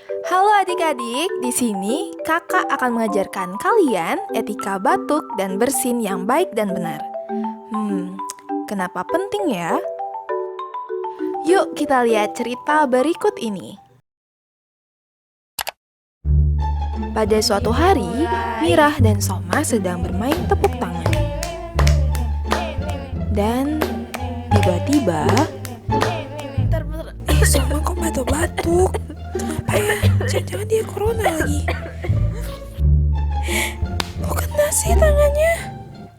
Halo adik-adik, di sini kakak akan mengajarkan kalian etika batuk dan bersin yang baik dan benar. Kenapa penting ya? Yuk kita lihat cerita berikut ini. Pada suatu hari, Mirah dan Soma sedang bermain tepuk tangan. Dan tiba-tiba... Soma kok batuk-batuk? Kenapa ya? Jangan-jangan dia corona lagi. Kok kena sih tangannya?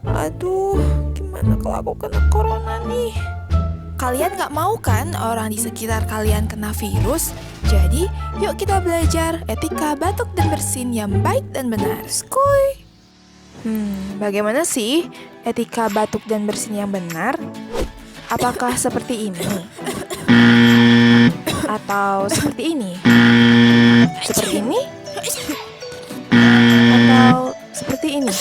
Aduh, gimana kalau aku kena corona nih? Kalian gak mau kan orang di sekitar kalian kena virus? Jadi, yuk kita belajar etika batuk dan bersin yang baik dan benar. Skuy! Bagaimana sih etika batuk dan bersin yang benar? Apakah seperti ini? Atau seperti ini? Seperti ini? Atau seperti ini?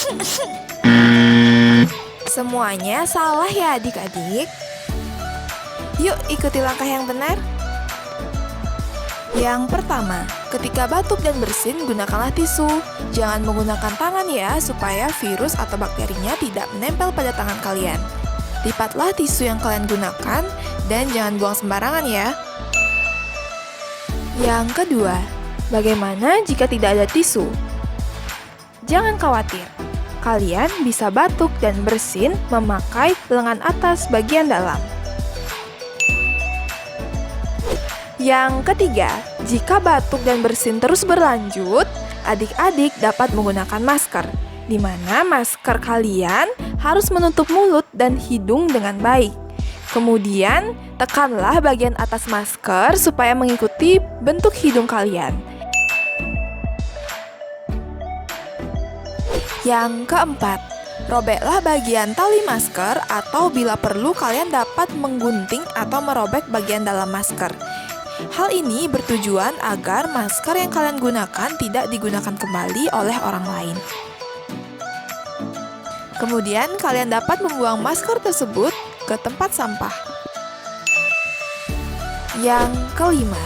Semuanya salah ya adik-adik. Yuk ikuti langkah yang benar. Yang pertama, ketika batuk dan bersin gunakanlah tisu. Jangan menggunakan tangan ya, supaya virus atau bakterinya tidak menempel pada tangan kalian. Lipatlah tisu yang kalian gunakan dan jangan buang sembarangan ya. Yang kedua, bagaimana jika tidak ada tisu? Jangan khawatir, kalian bisa batuk dan bersin memakai lengan atas bagian dalam. Yang ketiga, jika batuk dan bersin terus berlanjut, adik-adik dapat menggunakan masker, di mana masker kalian harus menutup mulut dan hidung dengan baik. Kemudian, tekanlah bagian atas masker supaya mengikuti bentuk hidung kalian. Yang keempat, robeklah bagian tali masker atau bila perlu kalian dapat menggunting atau merobek bagian dalam masker. Hal ini bertujuan agar masker yang kalian gunakan tidak digunakan kembali oleh orang lain. Kemudian kalian dapat membuang masker tersebut ke tempat sampah. Yang kelima,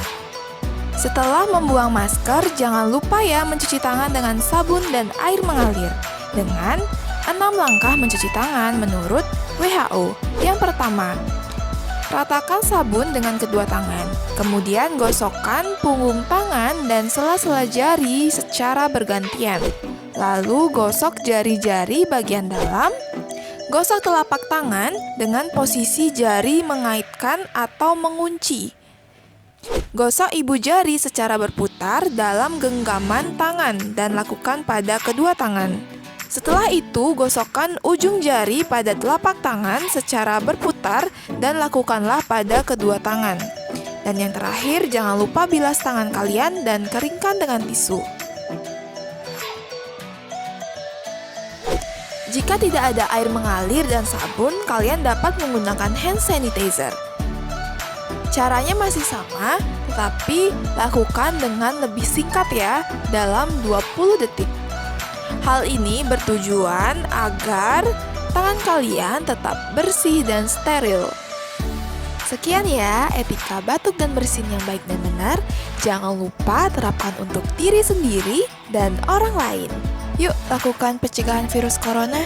setelah membuang masker, jangan lupa ya mencuci tangan dengan sabun dan air mengalir dengan 6 langkah mencuci tangan menurut WHO. Yang pertama, ratakan sabun dengan kedua tangan. Kemudian gosokkan punggung tangan dan sela-sela jari secara bergantian. Lalu gosok jari-jari bagian dalam. Gosok telapak tangan dengan posisi jari mengaitkan atau mengunci. Gosok ibu jari secara berputar dalam genggaman tangan dan lakukan pada kedua tangan. Setelah itu, gosokkan ujung jari pada telapak tangan secara berputar dan lakukanlah pada kedua tangan. Dan yang terakhir, jangan lupa bilas tangan kalian dan keringkan dengan tisu. Jika tidak ada air mengalir dan sabun, kalian dapat menggunakan hand sanitizer. Caranya masih sama, tetapi lakukan dengan lebih singkat ya, dalam 20 detik. Hal ini bertujuan agar tangan kalian tetap bersih dan steril. Sekian ya etika batuk dan bersin yang baik dan benar. Jangan lupa terapkan untuk diri sendiri dan orang lain. Yuk lakukan pencegahan virus corona.